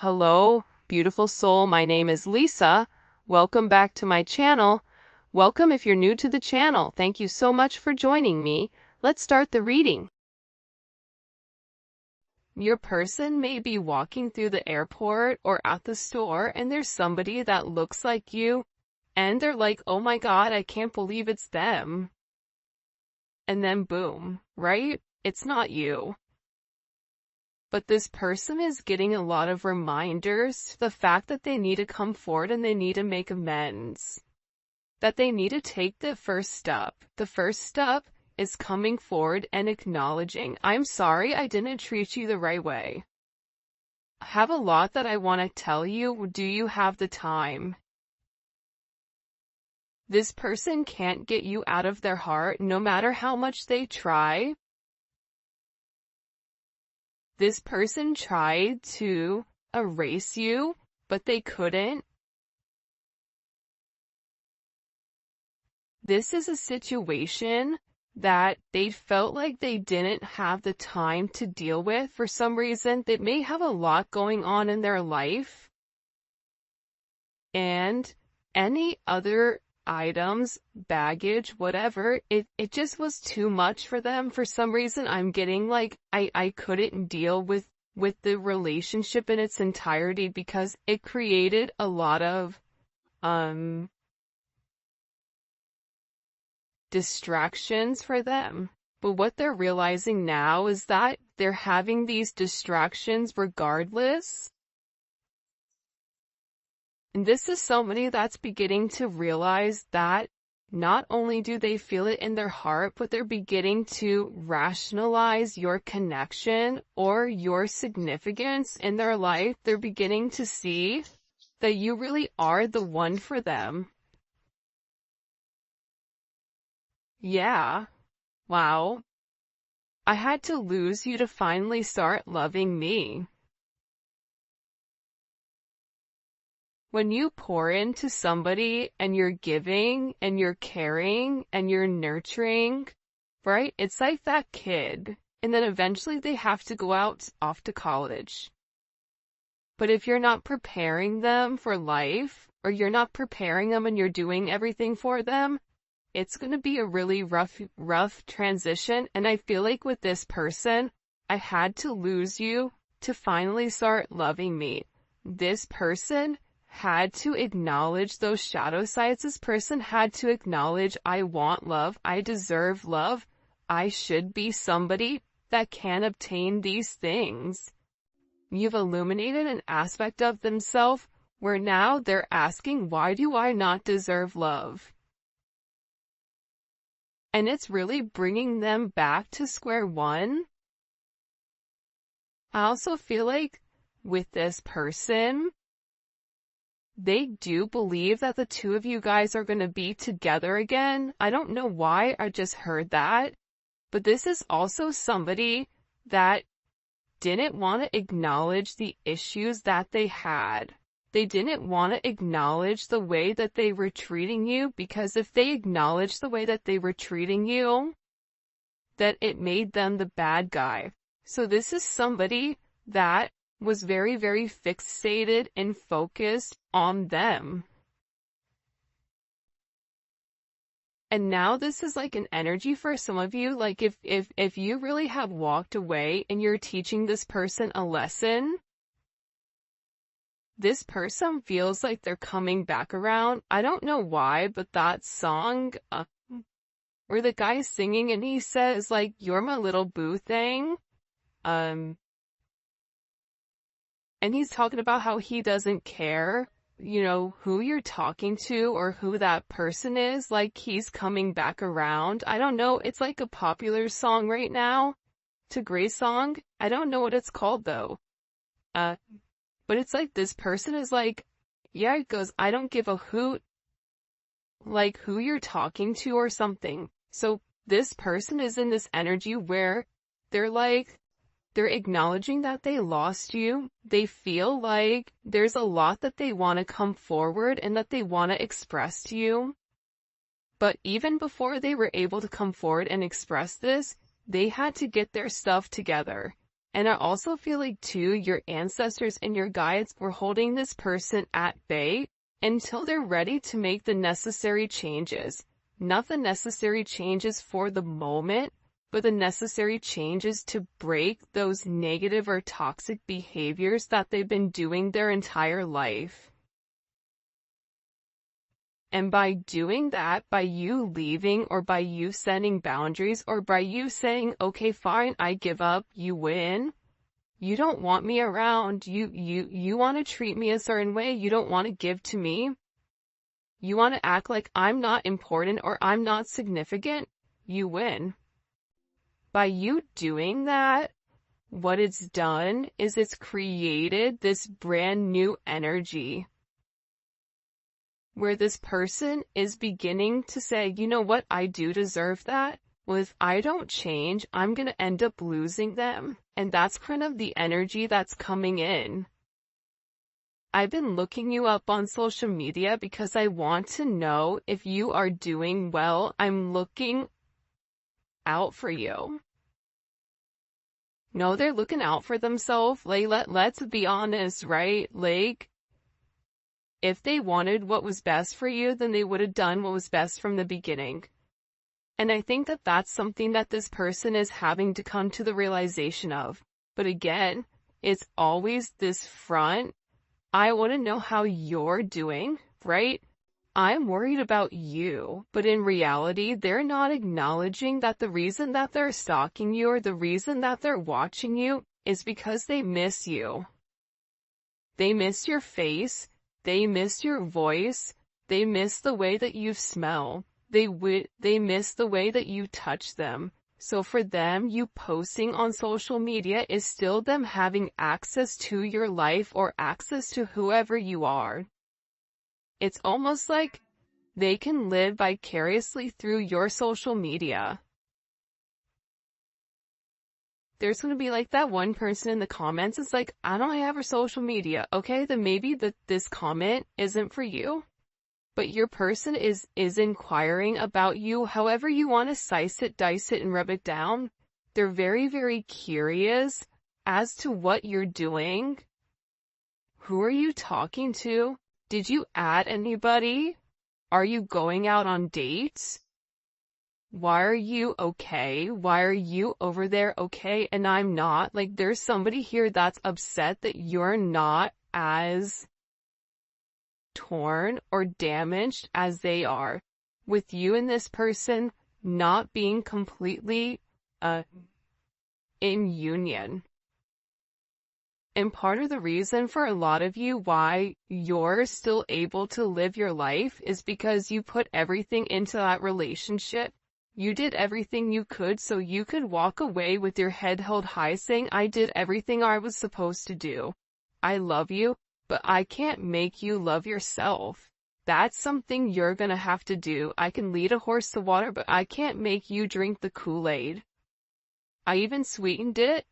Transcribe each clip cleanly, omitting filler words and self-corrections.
Hello, beautiful soul. My name is Lisa. Welcome back to my channel. Welcome if you're new to the channel. Thank you so much for joining me. Let's start the reading. Your person may be walking through the airport or at the store and there's somebody that looks like you and they're like, oh my God, I can't believe it's them. And then boom, right? It's not you. But this person is getting a lot of reminders, the fact that they need to come forward and they need to make amends. That they need to take the first step. The first step is coming forward and acknowledging, I'm sorry I didn't treat you the right way. I have a lot that I want to tell you. Do you have the time? This person can't get you out of their heart no matter how much they try. This person tried to erase you, but they couldn't. This is a situation that they felt like they didn't have the time to deal with for some reason. They may have a lot going on in their life. And any other items, baggage, whatever, it just was too much for them. For some reason, I'm getting like, I couldn't deal with the relationship in its entirety because it created a lot of, distractions for them. But what they're realizing now is that they're having these distractions regardless. And this is somebody that's beginning to realize that not only do they feel it in their heart, but they're beginning to rationalize your connection or your significance in their life. They're beginning to see that you really are the one for them. Yeah. Wow. I had to lose you to finally start loving me. When you pour into somebody and you're giving and you're caring and you're nurturing, right? It's like that kid. And then eventually they have to go out off to college. But if you're not preparing them for life, or you're not preparing them and you're doing everything for them, it's going to be a really rough transition. And I feel like with this person, I had to lose you to finally start loving me. This person had to acknowledge those shadow sides. This person had to acknowledge, I want love, I deserve love, I should be somebody that can obtain these things. You've illuminated an aspect of themselves where now they're asking, why do I not deserve love? And it's really bringing them back to square one. I also feel like with this person, they do believe that the two of you guys are going to be together again. I don't know why, I just heard that. But this is also somebody that didn't want to acknowledge the issues that they had. They didn't want to acknowledge the way that they were treating you, because if they acknowledged the way that they were treating you, that it made them the bad guy. So this is somebody that was very, very fixated and focused on them. And now this is like an energy for some of you, like if you really have walked away and you're teaching this person a lesson, this person feels like they're coming back around. I don't know why, but that song, where the guy's singing and he says like, you're my little boo thing, and he's talking about how he doesn't care, you know, who you're talking to or who that person is, like he's coming back around. I don't know, it's like a popular song right now. It's a great song. I don't know what it's called though. But it's like this person is like, yeah, it goes, I don't give a hoot, like who you're talking to or something. So this person is in this energy where they're like, they're acknowledging that they lost you. They feel like there's a lot that they want to come forward and that they want to express to you. But even before they were able to come forward and express this, they had to get their stuff together. And I also feel like too, your ancestors and your guides were holding this person at bay until they're ready to make the necessary changes. Not the necessary changes for the moment, but the necessary changes to break those negative or toxic behaviors that they've been doing their entire life. And by doing that, by you leaving, or by you setting boundaries, or by you saying, okay, fine, I give up, you win. You don't want me around. You want to treat me a certain way. You don't want to give to me. You want to act like I'm not important or I'm not significant. You win. By you doing that, what it's done is it's created this brand new energy where this person is beginning to say, you know what, I do deserve that. Well, if I don't change, I'm going to end up losing them. And that's kind of the energy that's coming in. I've been looking you up on social media because I want to know if you are doing well. I'm looking out for you. No, they're looking out for themselves. Like, let's be honest, right? Like, if they wanted what was best for you, then they would have done what was best from the beginning. And I think that that's something that this person is having to come to the realization of. But again, it's always this front. I want to know how you're doing, right? I'm worried about you. But in reality, they're not acknowledging that the reason that they're stalking you or the reason that they're watching you is because they miss you. They miss your face. They miss your voice. They miss the way that you smell. They miss the way that you touch them. So for them, you posting on social media is still them having access to your life or access to whoever you are. It's almost like they can live vicariously through your social media. There's going to be like that one person in the comments. It's like, I don't have her social media. Okay, then maybe this comment isn't for you. But your person is inquiring about you however you want to slice it, dice it, and rub it down. They're very, very curious as to what you're doing. Who are you talking to? Did you add anybody? Are you going out on dates? Why are you okay? Why are you over there okay and I'm not? Like, there's somebody here that's upset that you're not as torn or damaged as they are, with you and this person not being completely in union. And part of the reason for a lot of you why you're still able to live your life is because you put everything into that relationship. You did everything you could so you could walk away with your head held high saying, I did everything I was supposed to do. I love you. But I can't make you love yourself. That's something you're gonna have to do. I can lead a horse to water, but I can't make you drink the Kool-Aid. I even sweetened it.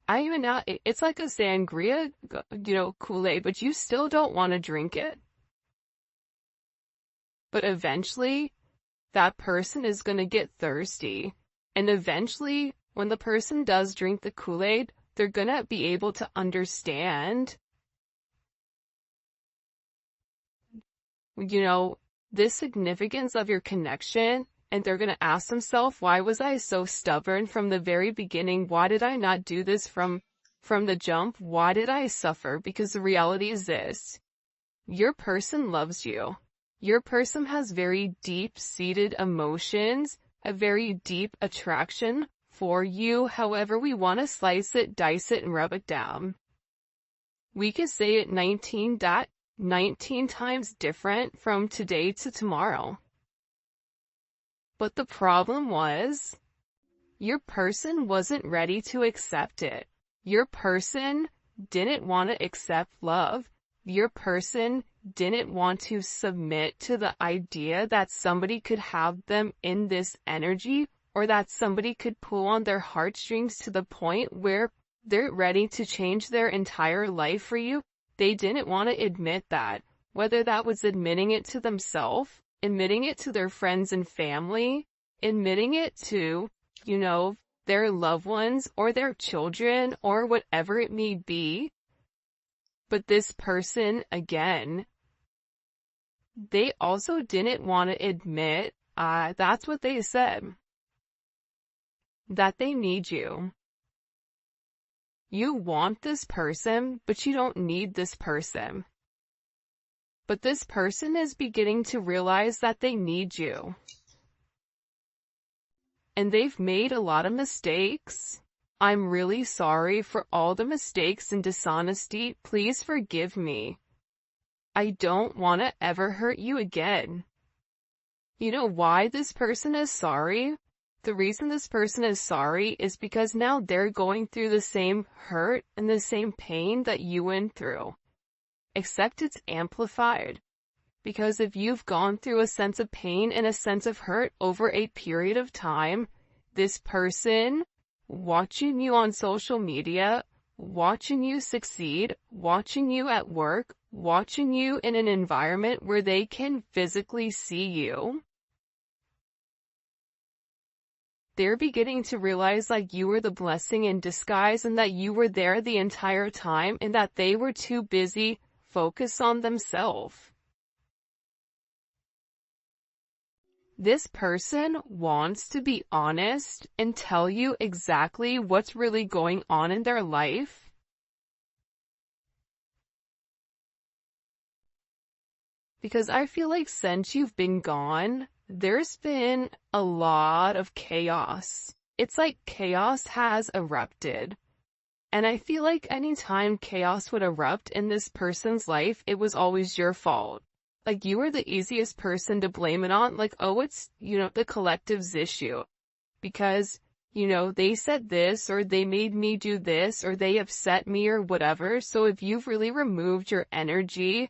It's like a sangria, Kool-Aid, but you still don't want to drink it. But eventually, that person is gonna get thirsty. And eventually, when the person does drink the Kool-Aid, they're gonna be able to understand, the significance of your connection, and they're gonna ask themselves, why was I so stubborn from the very beginning? Why did I not do this from the jump? Why did I suffer? Because the reality is this: your person loves you. Your person has very deep-seated emotions, a very deep attraction for you, however we want to slice it, dice it, and rub it down. We could say it 19 times different from today to tomorrow. But the problem was, your person wasn't ready to accept it. Your person didn't want to accept love. Your person didn't want to submit to the idea that somebody could have them in this energy, or that somebody could pull on their heartstrings to the point where they're ready to change their entire life for you. They didn't want to admit that, whether that was admitting it to themselves, admitting it to their friends and family, admitting it to, their loved ones or their children or whatever it may be. But this person, again, they also didn't want to admit, that's what they said, that they need you. You want this person, but you don't need this person. But this person is beginning to realize that they need you. And they've made a lot of mistakes. I'm really sorry for all the mistakes and dishonesty. Please forgive me. I don't want to ever hurt you again. You know why this person is sorry? The reason this person is sorry is because now they're going through the same hurt and the same pain that you went through. Except it's amplified. Because if you've gone through a sense of pain and a sense of hurt over a period of time, this person watching you on social media, watching you succeed, watching you at work, watching you in an environment where they can physically see you, they're beginning to realize like you were the blessing in disguise and that you were there the entire time and that they were too busy focused on themselves. This person wants to be honest and tell you exactly what's really going on in their life. Because I feel like since you've been gone, there's been a lot of chaos. It's like chaos has erupted. And I feel like anytime chaos would erupt in this person's life, it was always your fault. Like you were the easiest person to blame it on. Like, oh, it's, the collective's issue. Because, they said this or they made me do this or they upset me or whatever. So if you've really removed your energy,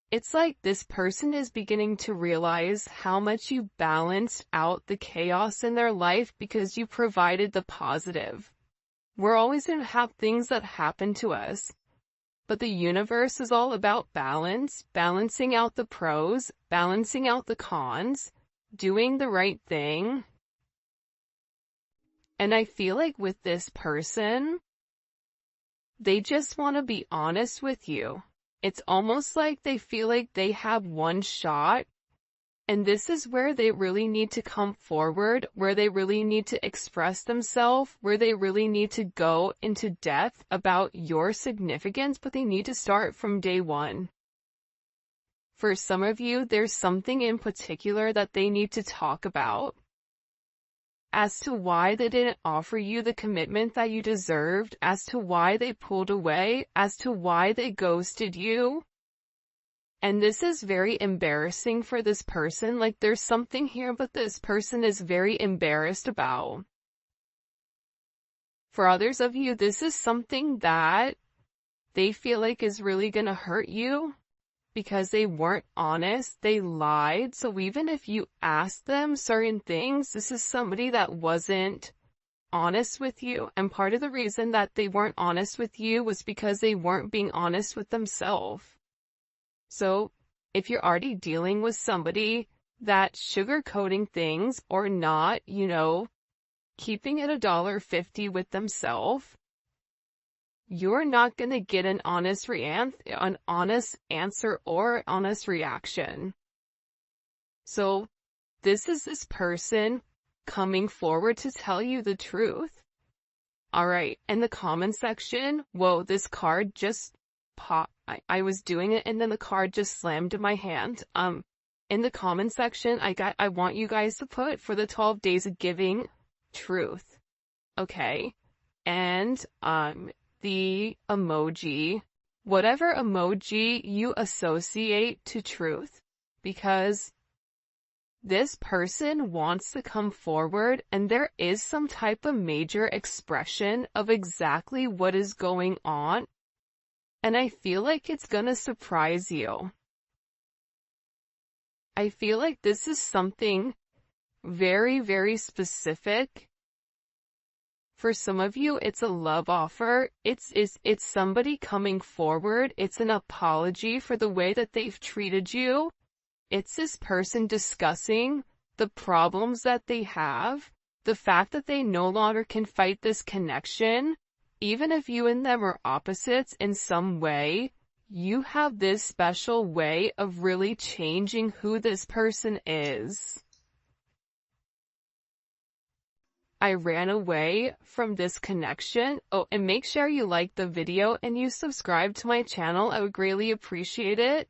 it's like this person is beginning to realize how much you balanced out the chaos in their life because you provided the positive. We're always going to have things that happen to us. But the universe is all about balance, balancing out the pros, balancing out the cons, doing the right thing. And I feel like with this person, they just want to be honest with you. It's almost like they feel like they have one shot, and this is where they really need to come forward, where they really need to express themselves, where they really need to go into depth about your significance, but they need to start from day one. For some of you, there's something in particular that they need to talk about. As to why they didn't offer you the commitment that you deserved, as to why they pulled away, as to why they ghosted you. And this is very embarrassing for this person. Like there's something here, but this person is very embarrassed about. For others of you, this is something that they feel like is really gonna hurt you. Because they weren't honest, they lied. So even if you asked them certain things, this is somebody that wasn't honest with you. And part of the reason that they weren't honest with you was because they weren't being honest with themselves. So if you're already dealing with somebody that's sugarcoating things or not, keeping it $1.50 with themselves, you're not going to get an honest answer or honest reaction. So this is this person coming forward to tell you the truth. All right. In the comment section, whoa, this card just popped. I was doing it and then the card just slammed in my hand. In the comment section, I want you guys to put for the 12 days of giving truth. Okay. And, the emoji, whatever emoji you associate to truth, because this person wants to come forward and there is some type of major expression of exactly what is going on. And I feel like it's gonna surprise you. I feel like this is something very, very specific. For some of you, it's a love offer. It's somebody coming forward. It's an apology for the way that they've treated you. It's this person discussing the problems that they have. the fact that they no longer can fight this connection, even if you and them are opposites in some way, you have this special way of really changing who this person is. I ran away from this connection. Oh, and make sure you like the video and you subscribe to my channel. I would greatly appreciate it.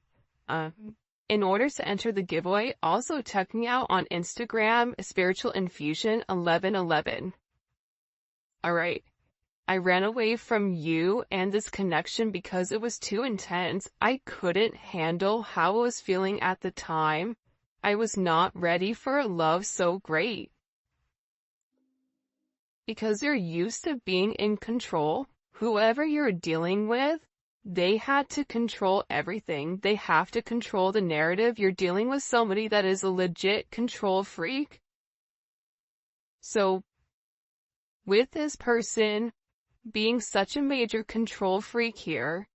In order to enter the giveaway, also check me out on Instagram, Spiritual Infusion 1111. Alright. I ran away from you and this connection because it was too intense. I couldn't handle how I was feeling at the time. I was not ready for a love so great. Because you're used to being in control, whoever you're dealing with, they had to control everything. They have to control the narrative. You're dealing with somebody that is a legit control freak. So, with this person being such a major control freak here,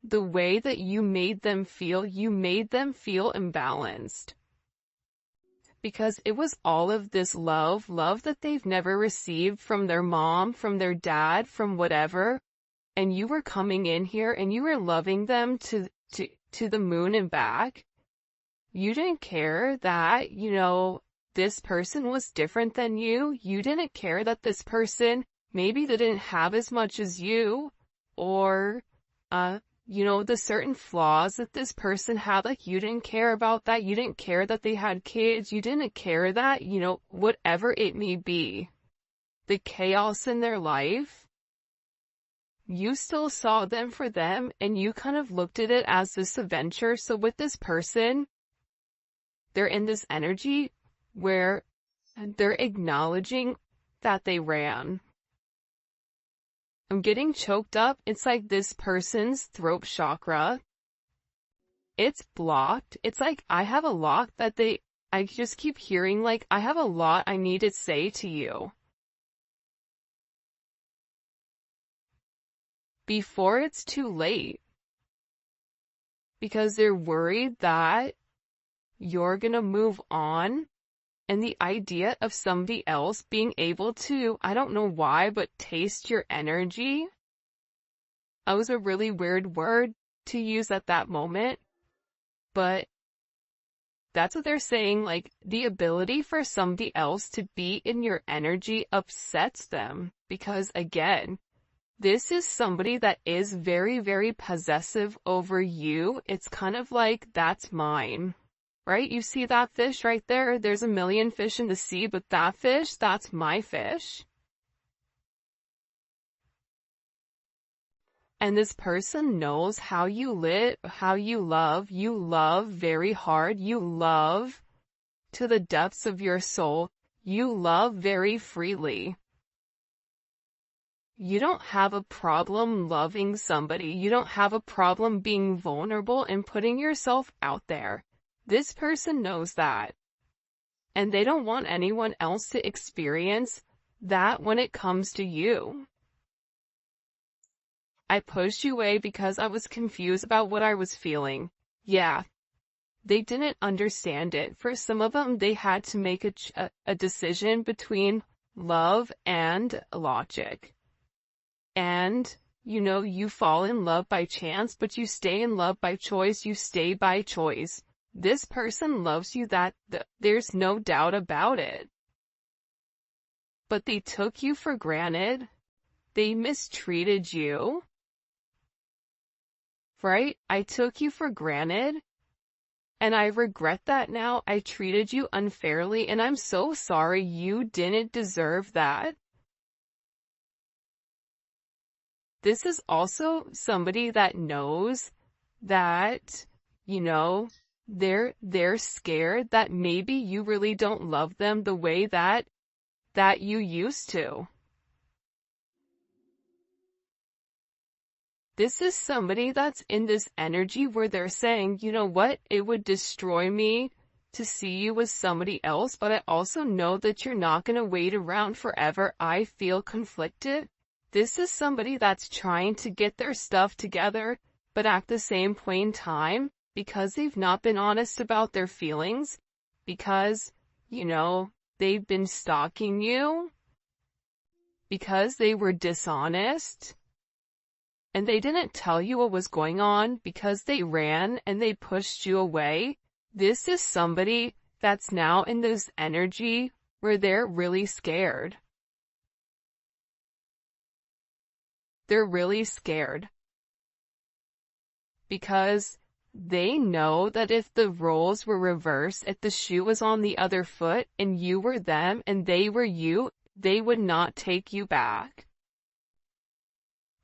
the way that you made them feel imbalanced. Because it was all of this love that they've never received from their mom, from their dad, from whatever. And you were coming in here and you were loving them to the moon and back. You didn't care that, this person was different than you. You didn't care that this person maybe they didn't have as much as you, or, the certain flaws that this person had, like, you didn't care about that. You didn't care that they had kids. You didn't care that, whatever it may be, the chaos in their life, you still saw them for them, and you kind of looked at it as this adventure. So with this person, they're in this energy where they're acknowledging that they ran. I'm getting choked up. It's like this person's throat chakra, it's blocked. It's like I have a lot that I just keep hearing, like, I have a lot I need to say to you before it's too late. Because they're worried that you're gonna move on. And the idea of somebody else being able to, I don't know why, but taste your energy. That was a really weird word to use at that moment. But that's what they're saying, like, the ability for somebody else to be in your energy upsets them. Because again, this is somebody that is very, very possessive over you. It's kind of like, that's mine. Right? You see that fish right there? There's a million fish in the sea, but that fish, that's my fish. And this person knows how you live, how you love. You love very hard. You love to the depths of your soul. You love very freely. You don't have a problem loving somebody. You don't have a problem being vulnerable and putting yourself out there. This person knows that. And they don't want anyone else to experience that when it comes to you. I pushed you away because I was confused about what I was feeling. Yeah. They didn't understand it. For some of them, they had to make a decision between love and logic. And, you fall in love by chance, but you stay in love by choice. You stay by choice. This person loves you, there's no doubt about it. But they took you for granted. They mistreated you. Right? I took you for granted. And I regret that now. I treated you unfairly, and I'm so sorry. You didn't deserve that. This is also somebody that knows that, they're scared that maybe you really don't love them the way that you used to. This is somebody that's in this energy where they're saying, you know what, it would destroy me to see you with somebody else, but I also know that you're not going to wait around forever. I feel conflicted. This is somebody that's trying to get their stuff together, but at the same point in time, because they've not been honest about their feelings, because, they've been stalking you because they were dishonest and they didn't tell you what was going on because they ran and they pushed you away. This is somebody that's now in this energy where they're really scared. They're really scared because they know that if the roles were reversed, if the shoe was on the other foot and you were them and they were you, they would not take you back.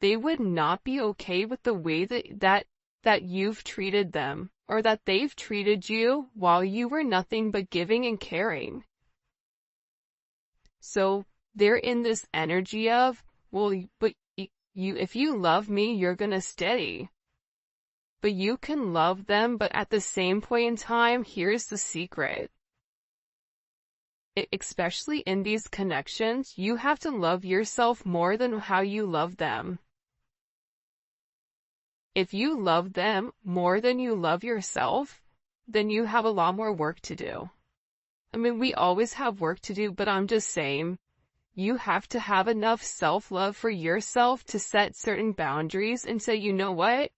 They would not be okay with the way that you've treated them or that they've treated you while you were nothing but giving and caring. So they're in this energy of, well, but if you love me, you're gonna stay. But you can love them, but at the same point in time, here's the secret. Especially in these connections, you have to love yourself more than how you love them. If you love them more than you love yourself, then you have a lot more work to do. I mean, we always have work to do, but I'm just saying, you have to have enough self-love for yourself to set certain boundaries and say, you know what?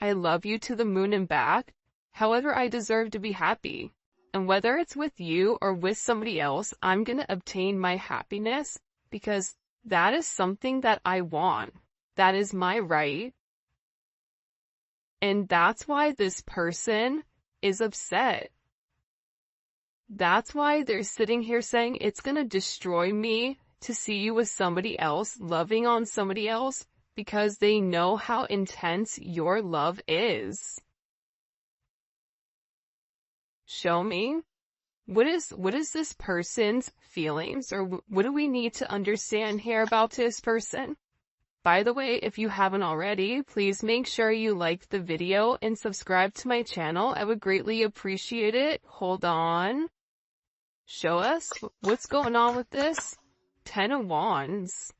I love you to the moon and back. However, I deserve to be happy. And whether it's with you or with somebody else, I'm going to obtain my happiness because that is something that I want. That is my right. And that's why this person is upset. That's why they're sitting here saying it's going to destroy me to see you with somebody else, loving on somebody else, because they know how intense your love is. Show me. What is this person's feelings, or what do we need to understand here about this person? By the way, if you haven't already, please make sure you like the video and subscribe to my channel. I would greatly appreciate it. Hold on. Show us what's going on with this. 10 of Wands.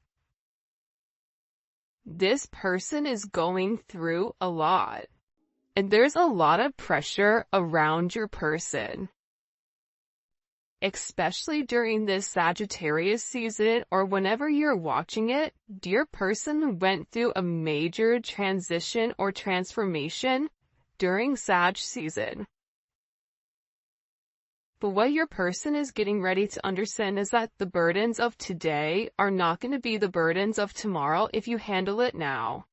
This person is going through a lot. And there's a lot of pressure around your person. Especially during this Sagittarius season or whenever you're watching it, your person went through a major transition or transformation during Sag season. But what your person is getting ready to understand is that the burdens of today are not going to be the burdens of tomorrow if you handle it now.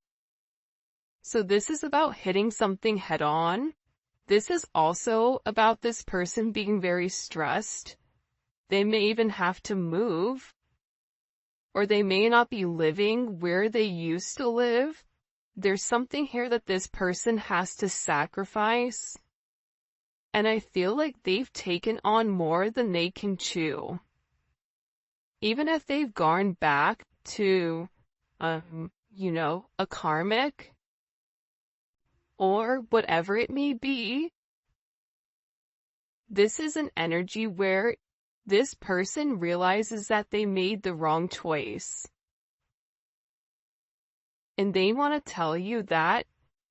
So this is about hitting something head on. This is also about this person being very stressed. They may even have to move, or they may not be living where they used to live. There's something here that this person has to sacrifice. And I feel like they've taken on more than they can chew. Even if they've gone back to, a karmic, or whatever it may be, this is an energy where this person realizes that they made the wrong choice. And they want to tell you that,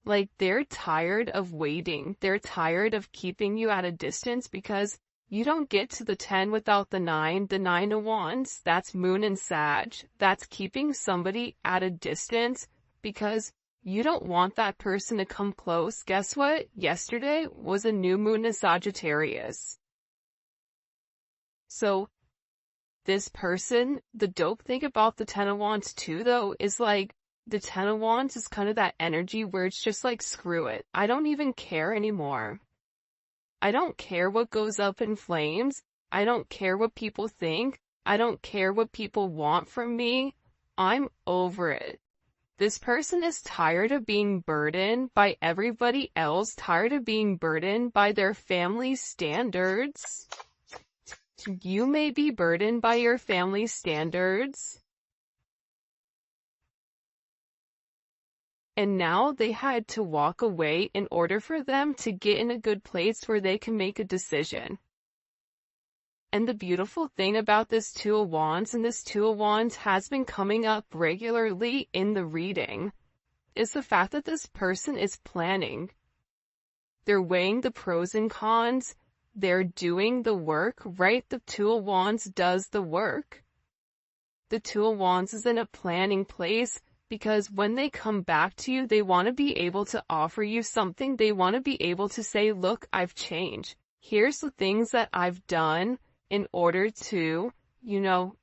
like, they're tired of waiting. They're tired of keeping you at a distance because you don't get to the 10 without the 9. The 9 of Wands, that's Moon and Sag. That's keeping somebody at a distance because you don't want that person to come close. Guess what? Yesterday was a new moon in Sagittarius. So this person, the dope thing about the 10 of Wands too, though, is like, the 10 of Wands is kind of that energy where it's just like, screw it. I don't even care anymore. I don't care what goes up in flames. I don't care what people think. I don't care what people want from me. I'm over it. This person is tired of being burdened by everybody else, tired of being burdened by their family standards. You may be burdened by your family standards. And now they had to walk away in order for them to get in a good place where they can make a decision. And the beautiful thing about this 2 of Wands, and this 2 of Wands has been coming up regularly in the reading, is the fact that this person is planning. They're weighing the pros and cons. they're doing the work, right? The Two of Wands does the work. The Two of Wands is in a planning place because when they come back to you, they want to be able to offer you something. They want to be able to say, look, I've changed. Here's the things that I've done in order to,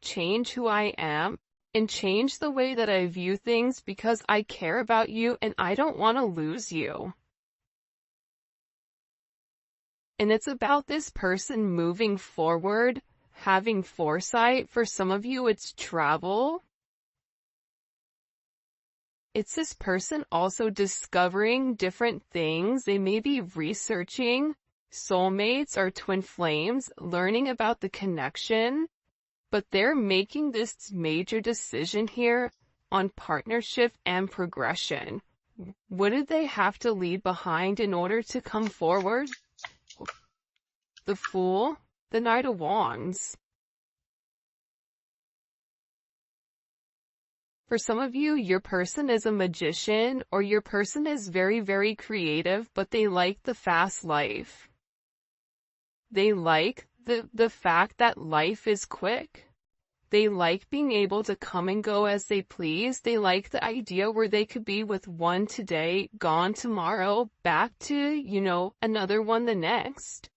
change who I am and change the way that I view things because I care about you and I don't want to lose you. And it's about this person moving forward, having foresight. For some of you, it's travel. It's this person also discovering different things. They may be researching soulmates or twin flames, learning about the connection, but they're making this major decision here on partnership and progression. What did they have to leave behind in order to come forward? The Fool, the Knight of Wands. For some of you, your person is a magician or your person is very, very creative, but they like the fast life. They like the fact that life is quick. They like being able to come and go as they please. They like the idea where they could be with one today, gone tomorrow, back to, another one the next.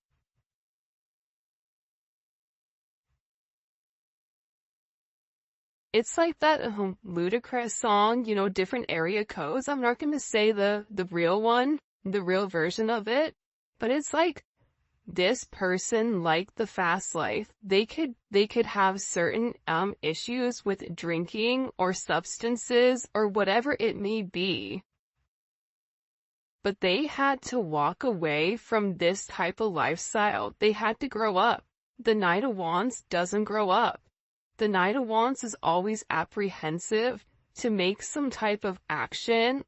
It's like that ludicrous song, different area codes. I'm not going to say the real one, the real version of it, but it's like this person liked the fast life. They could have certain issues with drinking or substances or whatever it may be. But they had to walk away from this type of lifestyle. They had to grow up. The Knight of Wands doesn't grow up. The Knight of Wands is always apprehensive to make some type of action.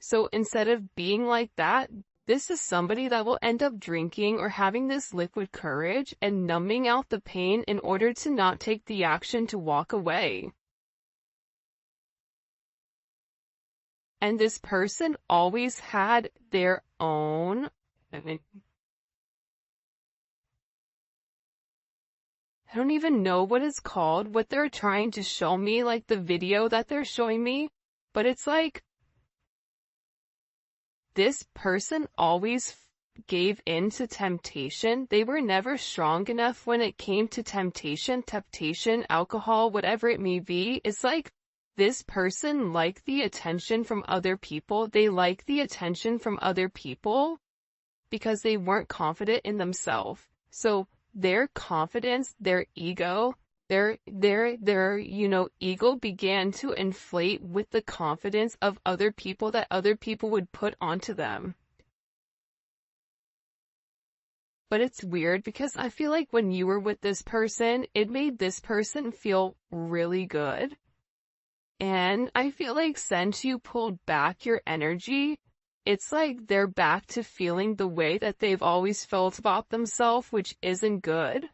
So instead of being like that, this is somebody that will end up drinking or having this liquid courage and numbing out the pain in order to not take the action to walk away. And this person always had their own, I don't even know what it's called, what they're trying to show me, like the video that they're showing me, but it's like, this person always gave in to temptation. They were never strong enough when it came to temptation, alcohol, whatever it may be. It's like, this person liked the attention from other people. They like the attention from other people because they weren't confident in themselves. So their confidence, their ego, their ego began to inflate with the confidence of other people that other people would put onto them. But it's weird because I feel like when you were with this person, it made this person feel really good. And I feel like since you pulled back your energy, it's like they're back to feeling the way that they've always felt about themselves, which isn't good.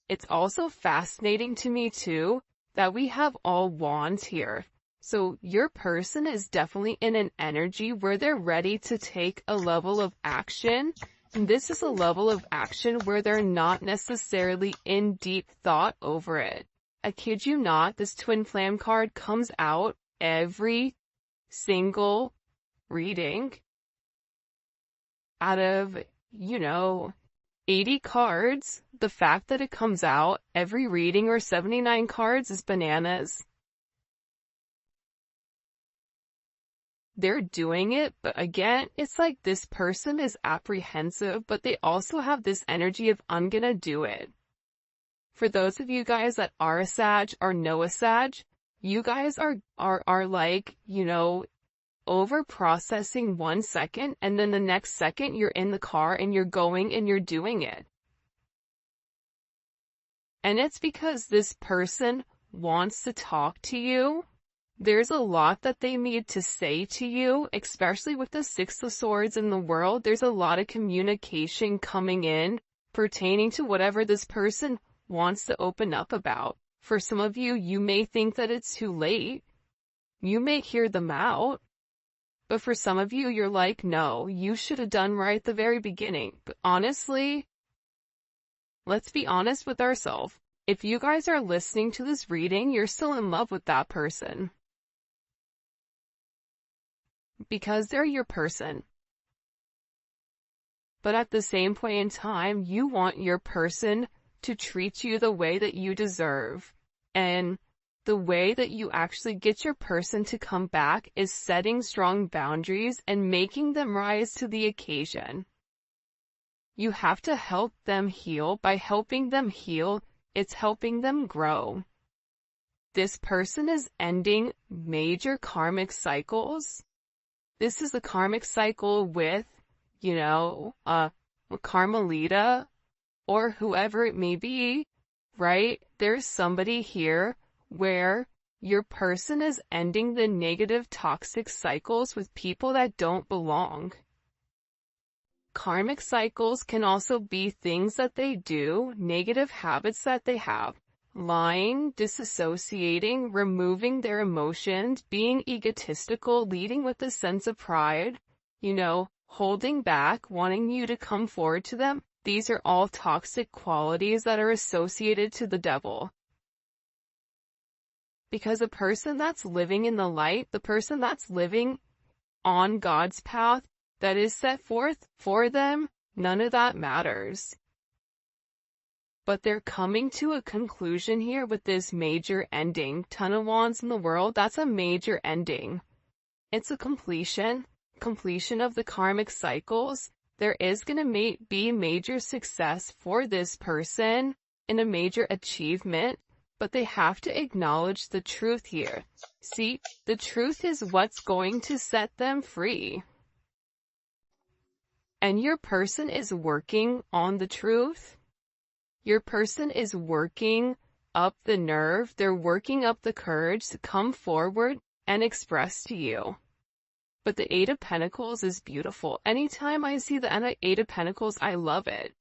It's also fascinating to me too that we have all wands here. So your person is definitely in an energy where they're ready to take a level of action. And this is a level of action where they're not necessarily in deep thought over it. I kid you not, this twin flame card comes out every single reading. Out of, 80 cards, the fact that it comes out every reading or 79 cards is bananas. They're doing it, but again, it's like this person is apprehensive, but they also have this energy of, I'm gonna do it. For those of you guys that are a Sag or know a Sag, you guys are like, over processing 1 second and then the next second you're in the car and you're going and you're doing it. And it's because this person wants to talk to you. There's a lot that they need to say to you, especially with the Six of Swords in the world. There's a lot of communication coming in pertaining to whatever this person wants to open up about. For some of you, you may think that it's too late. You may hear them out. But for some of you, you're like, no, you should have done right at the very beginning. But honestly, let's be honest with ourselves. If you guys are listening to this reading, you're still in love with that person. Because they're your person. But at the same point in time, you want your person to treat you the way that you deserve. And the way that you actually get your person to come back is setting strong boundaries and making them rise to the occasion. You have to help them heal. By helping them heal, it's helping them grow. This person is ending major karmic cycles. This is the karmic cycle with, Carmelita or whoever it may be, right? There's somebody here where your person is ending the negative toxic cycles with people that don't belong. Karmic cycles can also be things that they do, negative habits that they have. Lying, disassociating, removing their emotions, being egotistical, leading with a sense of pride, holding back, wanting you to come forward to them. These are all toxic qualities that are associated to the devil. Because a person that's living in the light, the person that's living on God's path that is set forth for them, none of that matters. But they're coming to a conclusion here with this major ending. Ton of Wands in the world, that's a major ending. It's a completion of the karmic cycles. There is going to be major success for this person and a major achievement, but they have to acknowledge the truth here. See, the truth is what's going to set them free. And your person is working on the truth. Your person is working up the nerve. They're working up the courage to come forward and express to you. But the Eight of Pentacles is beautiful. Anytime I see the Eight of Pentacles, I love it.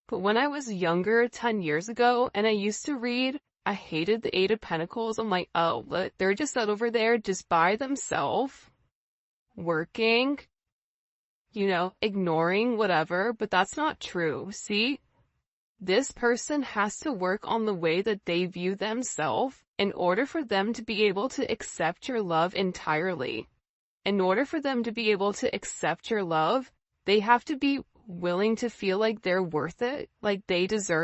But when I was younger, 10 years ago, and I used to read, I hated the Eight of Pentacles. I'm like, oh, they're just out over there just by themselves, working, ignoring whatever. But that's not true. See, this person has to work on the way that they view themselves in order for them to be able to accept your love entirely. In order for them to be able to accept your love, they have to be willing to feel like they're worth it, like they deserve